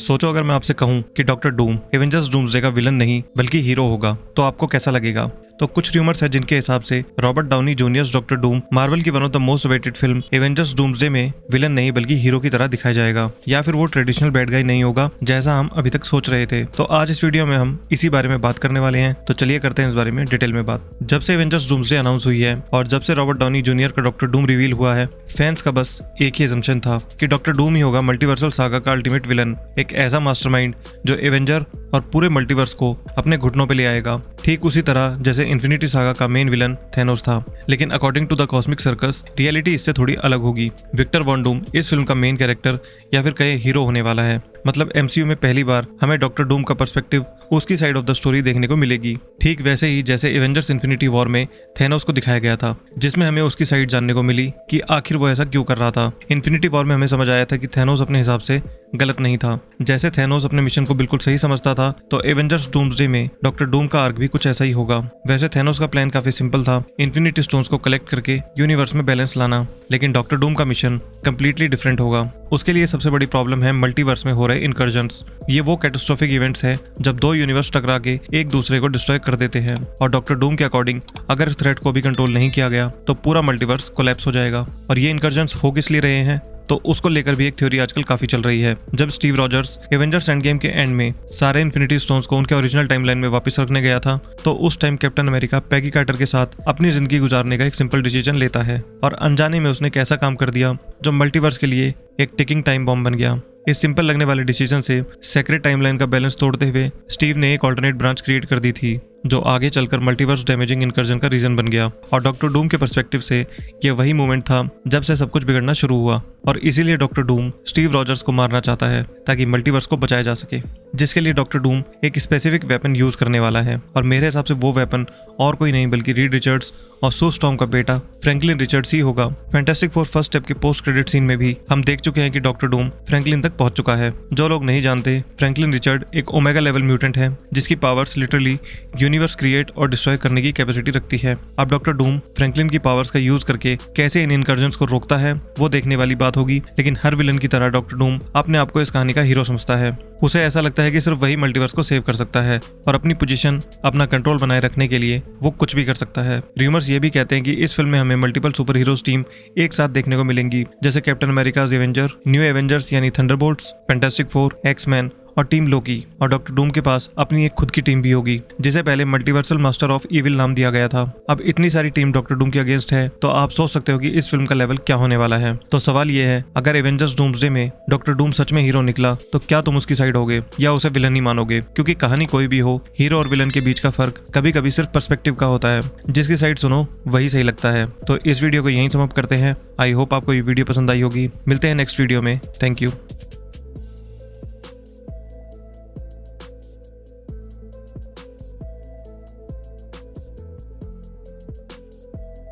सोचो अगर मैं आपसे कहूं कि डॉक्टर डूम एवेंजर्स डूम्सडे का विलन नहीं बल्कि हीरो होगा तो आपको कैसा लगेगा। तो कुछ र्यूमर्स है जिनके हिसाब से Robert Downey Junior Doctor Doom Marvel की one of the most awaited film Avengers Doomsday में विलन नहीं बल्कि हीरो की तरह दिखाया जाएगा, या फिर वो ट्रेडिशनल बैड गाय नहीं होगा जैसा हम अभी तक सोच रहे थे। तो आज इस वीडियो में हम इसी बारे में बात करने वाले हैं। तो चलिए करते हैं इस बारे में डिटेल में बात। जब से एवेंजर्स डूम्सडे अनाउंस हुई है और जब से रॉबर्ट डाउनी जूनियर का डॉक्टर डूम रिवील हुआ है, फैंस का बस एक ही असम्पशन था कि डॉक्टर डूम ही होगा मल्टीवर्सल सागा का अल्टीमेट विलन, एक ऐसा मास्टरमाइंड जो एवेंजर और पूरे मल्टीवर्स को अपने घुटनों पे ले आएगा, ठीक उसी तरह जैसे इन्फिनिटी सागा का मेन विलन थैनोस था। लेकिन according to the cosmic circus reality इससे थोड़ी अलग होगी। विक्टर वॉन डूम इस फिल्म का मेन कैरेक्टर या फिर कहे हीरो होने वाला है। मतलब एमसीयू में पहली बार हमें डॉक्टर डूम का पर्सपेक्टिव, उसकी साइड ऑफ द स्टोरी देखने को मिलेगी, ठीक वैसे ही जैसे एवेंजर्स इन्फिनिटी वॉर में थैनोस को दिखाया गया था, जिसमें हमें उसकी साइड जानने को मिली कि आखिर वो ऐसा क्यों कर रहा था। इन्फिनिटी वॉर में हमें समझ आया था कि थैनोस अपने हिसाब से गलत नहीं था। जैसे थैनोस अपने मिशन को बिल्कुल सही समझता था, तो एवेंजर्स डूम्सडे में डॉक्टर डूम का आर्क भी कुछ ऐसा ही होगा। वैसे थैनोस का प्लान काफी सिंपल था, इन्फिनिटी स्टोन्स को कलेक्ट करके यूनिवर्स में बैलेंस लाना। लेकिन डॉक्टर डूम का मिशन कंप्लीटली डिफरेंट होगा। उसके लिए सबसे बड़ी प्रॉब्लम है मल्टीवर्स में हो रहे इनकर्जन्स। ये वो कैटास्ट्रोफिक इवेंट्स है जब दो यूनिवर्स टकरा के एक दूसरे को डिस्ट्रॉय कर देते हैं, और डॉक्टर डूम के अकॉर्डिंग अगर इस थ्रेट को भी कंट्रोल नहीं किया गया तो पूरा मल्टीवर्स कोलैप्स हो जाएगा। और ये इनकर्जन्स हो किस लिए रहे हैं, तो उसको लेकर भी एक थ्योरी आजकल काफी चल रही है। जब Steve Rogers Avengers end game के एंड में सारे इन्फिनिटी स्टोन्स को उनके ओरिजिनल टाइमलाइन में वापस रखने गया था, तो उस time captain America Peggy Carter के साथ अपनी जिंदगी गुजारने का एक सिंपल डिसीजन लेता है, और अनजाने में उसने एक ऐसा काम कर दिया जो मल्टीवर्स के लिए एक टिकिंग टाइम बॉम्ब बन गया। इस सिंपल लगने वाले डिसीजन से सेक्रेट टाइमलाइन का बैलेंस तोड़ते हुए स्टीव ने एक ऑल्टरनेट ब्रांच क्रिएट कर दी थी, जो आगे चलकर मल्टीवर्स डैमेजिंग इनकर्जन का रीजन बन गया। और डॉक्टर डूम के पर्सपेक्टिव से ये वही मोमेंट था जब से सब कुछ बिगड़ना शुरू हुआ, और इसीलिए डॉक्टर डूम स्टीव रॉजर्स को मारना चाहता है ताकि मल्टीवर्स को बचाया जा सके, जिसके लिए डॉक्टर डूम एक स्पेसिफिक वेपन यूज करने वाला है। और मेरे हिसाब से वो वेपन और कोई नहीं बल्कि रीड रिचर्ड्स और सू स्टॉर्म का बेटा फ्रैंकलिन रिचर्ड्स ही होगा। फैंटास्टिक फोर फर्स्ट स्टेप के पोस्ट क्रेडिट सीन में भी हम देख चुके हैं कि डॉक्टर डूम फ्रैंकलिन तक पहुंच चुका है। जो लोग नहीं जानते, फ्रैंकलिन रिचर्ड एक ओमेगा लेवल म्यूटेंट है जिसकी पावर्स लिटरली यूनिवर्स क्रिएट और डिस्ट्रॉय करने की कैपेसिटी रखती है। अब डॉक्टर डूम फ्रैंकलिन की पावर्स का यूज करके कैसे इन इनकर्जन्स को रोकता है वो देखने वाली बात होगी। लेकिन हर विलन की तरह डॉक्टर डूम अपने आप को इस कहानी का हीरो समझता है। उसे ऐसा लगता है कि सिर्फ वही मल्टीवर्स को सेव कर सकता है, और अपनी पोजीशन, अपना कंट्रोल बनाए रखने के लिए वो कुछ भी कर सकता है। र्यूमर्स ये भी कहते हैं कि इस फिल्म में हमें मल्टीपल सुपर हीरोज टीम एक साथ देखने को मिलेंगी, जैसे Captain America's Avenger, new Avengers यानी थंडरबोल्ट्स, फैंटास्टिक फोर, एक्समैन और टीम लोकी। और डॉक्टर डूम के पास अपनी एक खुद की टीम भी होगी, जिसे पहले मल्टीवर्सल मास्टर ऑफ इविल नाम दिया गया था। अब इतनी सारी टीम डॉक्टर डूम के अगेंस्ट है, तो आप सोच सकते हो कि इस फिल्म का लेवल क्या होने वाला है। तो सवाल ये है, अगर एवेंजर्स डूम्सडे में डॉक्टर डूम सच में हीरो निकला तो क्या तुम उसकी साइड होगे या उसे विलन ही मानोगे? क्योंकि कहानी कोई भी हो, हीरो और विलन के बीच का फर्क कभी कभी सिर्फ पर्सपेक्टिव का होता है। जिसकी साइड सुनो वही सही लगता है। तो इस वीडियो को यहीं समाप्त करते हैं। आई होप आपको ये वीडियो पसंद आई होगी। मिलते हैं नेक्स्ट वीडियो में। Thank you.